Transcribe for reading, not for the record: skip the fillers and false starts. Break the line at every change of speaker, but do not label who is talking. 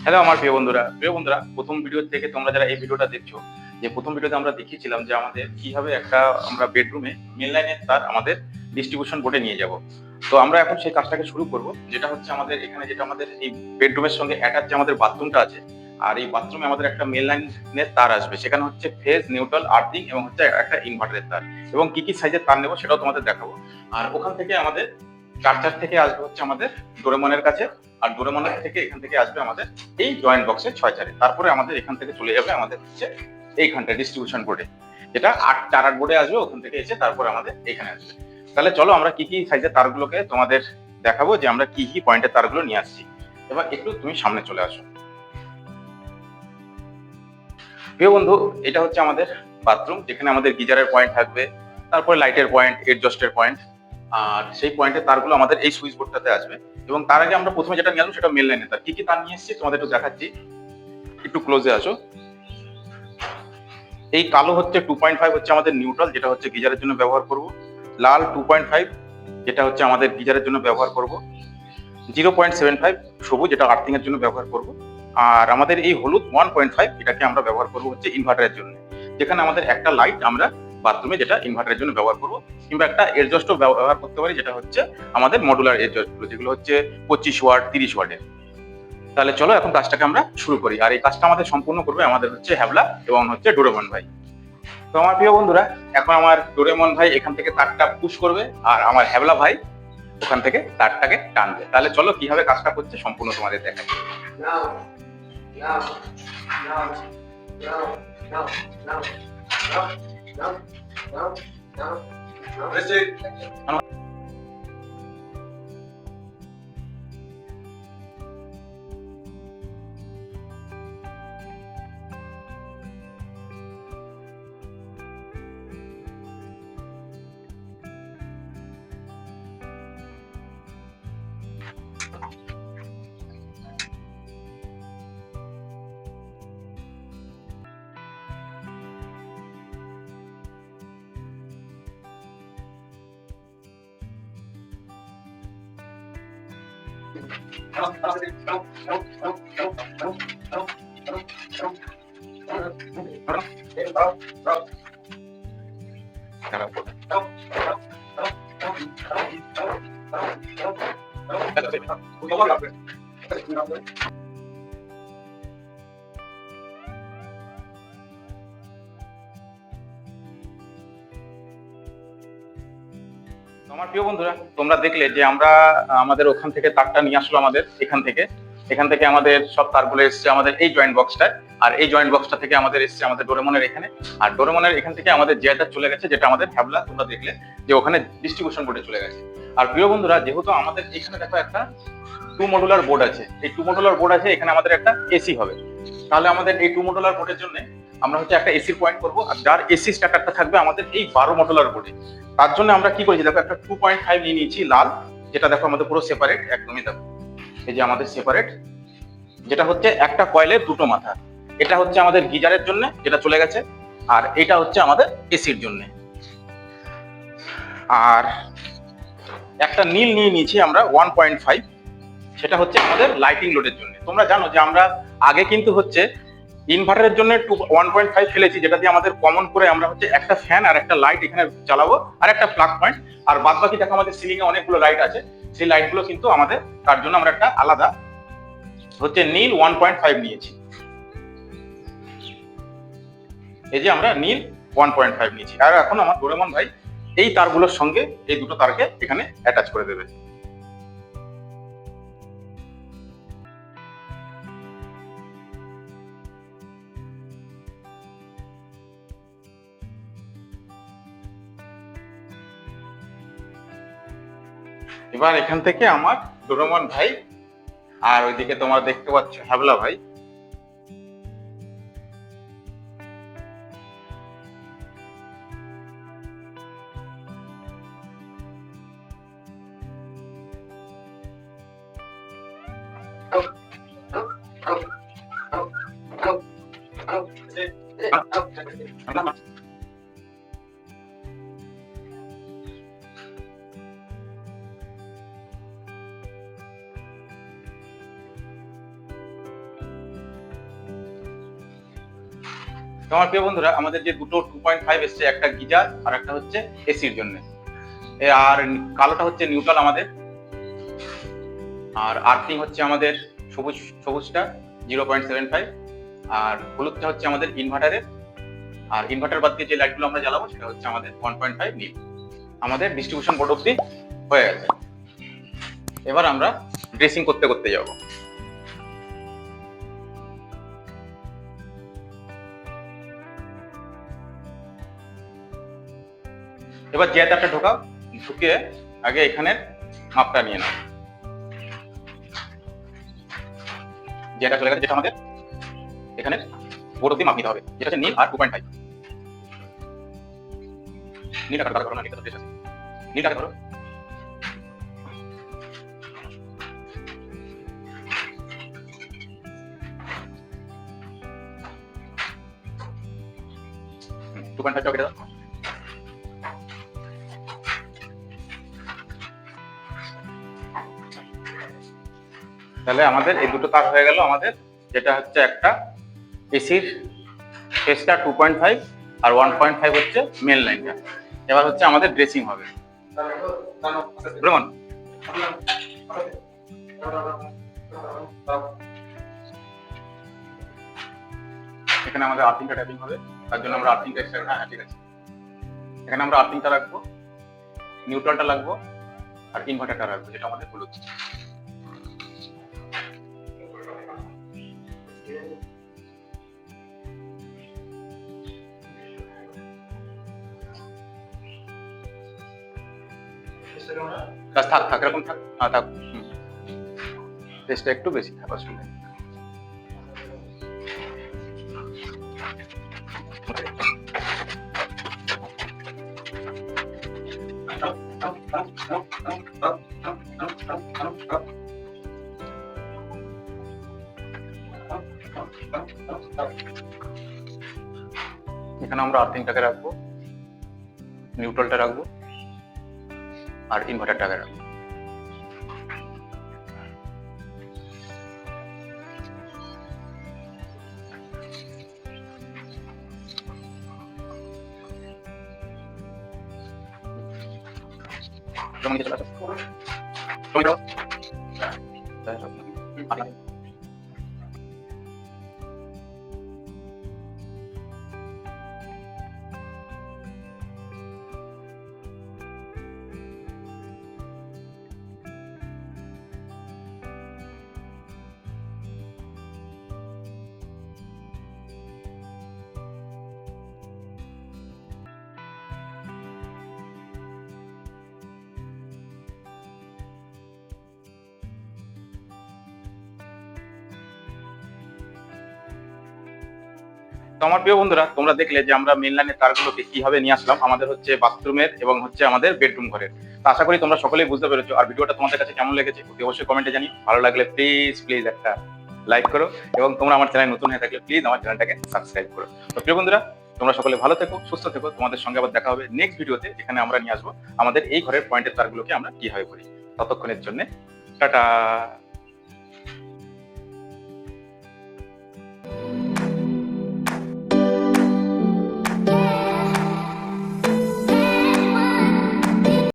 Hello আমার প্রিয় বন্ধুরা, প্রথম ভিডিও থেকে তোমরা যারা এই ভিডিওটা দেখছো, যে প্রথম ভিডিওতে আমরা দেখিয়েছিলাম যে আমাদের কিভাবে একটা আমরা বেডরুমে মেন লাইনের তার আমাদের ডিস্ট্রিবিউশন বোর্ডে নিয়ে যাব। তো আমরা এখন সেই কাজটাকে শুরু করব, যেটা হচ্ছে আমাদের এখানে যেটা আমাদের এই বেডরুমের সঙ্গে অ্যাটাচ যে আমাদের বাথরুমটা আছে, আর এই বাথরুমে আমাদের একটা মেন লাইনের তার আসবে, সেখানে হচ্ছে ফেজ, নিউট্রাল, আর্থিং এবং হচ্ছে একটা ইনভার্টারের তার, এবং কি কি সাইজের তার নেবো সেটাও তোমাদের দেখাবো। আর ওখান থেকে আমাদের চার্জার থেকে আসবে হচ্ছে আমাদের ডোরেমনের কাছে, আর ডোরেমনের থেকে এখান থেকে আসবে আমাদের এই জয়েন্ট বক্সের 6 চারে, তারপরে আমাদের এখান থেকে চলে যাবে আমাদের হচ্ছে এইখানটা ডিস্ট্রিবিউশন বোর্ডে, যেটা 8 বোর্ডে আসবে, ওখান থেকে এসে তারপরে আমাদের এখানে আসবে। তাহলে চলো আমরা কি কি সাইজের তারগুলোকে তোমাদের দেখাবো, যে আমরা কি কি পয়েন্টের তারগুলো নিয়ে আসছি। এবার একটু তুমি সামনে চলে আসো। প্রিয় বন্ধু, এটা হচ্ছে আমাদের বাথরুম, যেখানে আমাদের গিজারের পয়েন্ট থাকবে, তারপরে লাইটের পয়েন্ট, এডজস্টের পয়েন্ট, আর সেই পয়েন্টের তারগুলো আমাদের এই সুইচ বোর্ডটাতে আসবে। এবং তার আগে আমরা প্রথমে যেটা নিয়ে আসবো সেটা মেন লাইনের তার। কি কি তার নিয়ে এসেছি তোমাদের একটু দেখাচ্ছি, একটু ক্লোজে আসো। এই কালো হচ্ছে 2.5, হচ্ছে আমাদের নিউট্রাল, যেটা হচ্ছে গিজারের জন্য ব্যবহার করব। লাল 2.5, যেটা হচ্ছে আমাদের গিজারের জন্য ব্যবহার করব। 0.75 সবুজ, যেটা আর্থিং এর জন্য ব্যবহার করব। আর আমাদের এই হলুদ 1.5, এটাকে আমরা ব্যবহার করব হচ্ছে ইনভার্টারের জন্য, যেখানে আমাদের একটা লাইট আমরা বাথরুমে যেটা ইনভার্টারের জন্য ব্যবহার করব, কিংবা একটা এডজস্টও ব্যবহার করতে পারি, যেটা হচ্ছে আমাদের মডুলার এডজস্টগুলো, যেগুলো হচ্ছে 25 ওয়াট, 30 ওয়াটের। তাহলে চলো এখন কাজটাকে আমরা শুরু করি। আর এই কাজটা আমাদের সম্পূর্ণ করবে আমাদের হচ্ছে হ্যাবলা এবং হচ্ছে ডোরেমন ভাই। তো আমার প্রিয় বন্ধুরা, এখন আমার ডোরেমন ভাই এখান থেকে তারটা পুশ করবে, আর আমার হ্যাবলা ভাই ওখান থেকে তারটাকে টানবে। তাহলে চলো কিভাবে কাজটা করছে সম্পূর্ণ তোমাদের দেখাই। আমার প্রিয় বন্ধুরা, তোমরা দেখলে যে আমরা আমাদের ওখান থেকে তারটা নিয়ে আসলো, আমাদের এখান থেকে আমাদের সব তারগুলো এসছে আমাদের এই জয়েন্ট বক্সটায়। আর এই জয়েন্ট বক্সটা থেকে আমাদের এসছে আমাদের ডোরেমনের এখানে, আর ডোরেমনের এখান থেকে আমাদের জেটা চলে গেছে, যেটা আমাদের হ্যাবলা, তোমরা দেখলে যে ওখানে ডিস্ট্রিবিউশন বোর্ডে চলে গেছে। আর প্রিয় বন্ধুরা, যেহেতু আমাদের এখানে দেখো একটা 2 মডুলার বোর্ড আছে, এই 2 মডুলার বোর্ড আছে, এখানে আমাদের একটা এসি হবে। তাহলে আমাদের এই 2 মডুলার বোর্ডের জন্য আমরা হচ্ছে একটা এসির পয়েন্ট করবো, আর যার এসি স্ট্যাটারটা থাকবে আমাদের এই 12 মডুলার বোর্ডে। তার জন্য আমরা কি করেছি, দেখো একটা 2.5 নিয়ে নিয়েছি লাল, যেটা দেখো আমাদের পুরো সেপারেট, একদমই দেখো এই যে আমাদের সেপারেট, যেটা হচ্ছে একটা কয়েলের দুটো মাথা। এটা হচ্ছে আমাদের গিজারের জন্য, যেটা চলে গেছে, আর এটা হচ্ছে আমাদের এসির জন্য। আর একটা নীল নিয়ে নিয়েছি আমরা 1.5, সেটা হচ্ছে আমাদের লাইটিং লোডের জন্য। তোমরা জানো যে আমরা আগে কিন্তু হচ্ছে ইনভার্টারের জন্য 1.5 ফেলেছি, যেটা দিয়ে আমাদের কমন করে আমরা হচ্ছে একটা ফ্যান আর একটা লাইট এখানে চালাবো, আর একটা প্লাগ পয়েন্ট। আর বাদ বাকি দেখো আমাদের সিলিং এ অনেকগুলো লাইট আছে, সেই লাইটগুলো কিন্তু আমাদের, তার জন্য আমরা একটা আলাদা হচ্ছে নীল 1.5 নিয়েছি। এই যে আমরা নীল 1.5 নিয়েছি। আর এখন আমার ডোরেমন ভাই এই তারগুলোর সঙ্গে এই দুটো তারকে এখানে অ্যাটাচ করে দেবে। এবার এখান থেকে আমার ডোরেমন ভাই, আর ওইদিকে তোমরা দেখতে পাচ্ছ হ্যাবলা ভাই, আমার প্রিয় বন্ধুরা, আমাদের যে দুটো 2.5 এসছে, একটা গিজার আর একটা হচ্ছে এসির জন্য। আর কালোটা হচ্ছে নিউট্রাল আমাদের, আর আর্থিং হচ্ছে আমাদের সবুজটা 0.75, আর হলুদটা হচ্ছে আমাদের ইনভার্টারের। আর ইনভার্টার বাদ দিয়ে যে লাইটগুলো আমরা জ্বালাবো সেটা হচ্ছে আমাদের 1.5 নীল। আমাদের ডিস্ট্রিবিউশন বোর্ড অব্দি হয়ে গেছে। এবার আমরা ড্রেসিং করতে করতে যাব। এবার যে তারটা ঢোকাও, ঢুকিয়ে আগে এখানের মাপটা নিয়ে নাও। যেটা চলে গেছে, যেটা আমাদের এখানে বোর্ড অব্দি মাপ নিতে হবে, যেটা হচ্ছে নীল আর 2.5। নীল টাকা ধরো না, নীলটা তো বেশ আছে, নীল টাকা ধরো। কেটে দাও। তাহলে আমাদের এই দুটো তার হয়ে গেল আমাদের, যেটা হচ্ছে একটা এসির ফেসটা 2.5 আর 1.5 হচ্ছে মেন লাইনটা। এবার হচ্ছে আমাদের ড্রেসিং হবে। এখানে আমাদের আর্থিংটা ট্যাপিং হবে, তার জন্য আমরা আর্থিংটা এক্সট্রা। হ্যাঁ, ঠিক আছে। এখানে আমরা আর্থিংটা রাখবো, নিউট্রালটা রাখবো, আর ইনভার্টারটা রাখবো, যেটা আমাদের হলুদ। থাক থাক, এরকম থাক। হ্যাঁ, থাক। টেস্টটা একটু বেশি থাক, অসুবিধা নেই। এখানে আমরা আর্থিংটাকে রাখবো, নিউট্রালটা রাখবো, আর ইনভার্টারটাকে রাখবো। তো আমার প্রিয় বন্ধুরা, তোমরা দেখলে যে আমরা মেন লাইনের তারগুলোকে কিভাবে নিয়ে আসলাম আমাদের হচ্ছে বাথরুমের এবং হচ্ছে আমাদের বেডরুম ঘরের। তো আশা করি তোমরা সকলেই বুঝতে পেরেছো। আর ভিডিওটা তোমাদের কাছে কেমন লেগেছে অবশ্যই কমেন্টে জানিও। ভালো লাগলে প্লিজ একটা লাইক করো, এবং তোমরা আমার চ্যানেল নতুন হয়ে থাকলে প্লিজ আমার চ্যানেলটাকে সাবস্ক্রাইব করো। তো প্রিয় বন্ধুরা, তোমরা সকলে ভালো থেকো, সুস্থ থেকো। তোমাদের সঙ্গে আবার দেখা হবে নেক্সট ভিডিওতে, যেখানে আমরা নিয়ে আসবো আমাদের এই ঘরের পয়েন্টের তারগুলোকে আমরা কিভাবে করি। ততক্ষণের জন্য টাটা।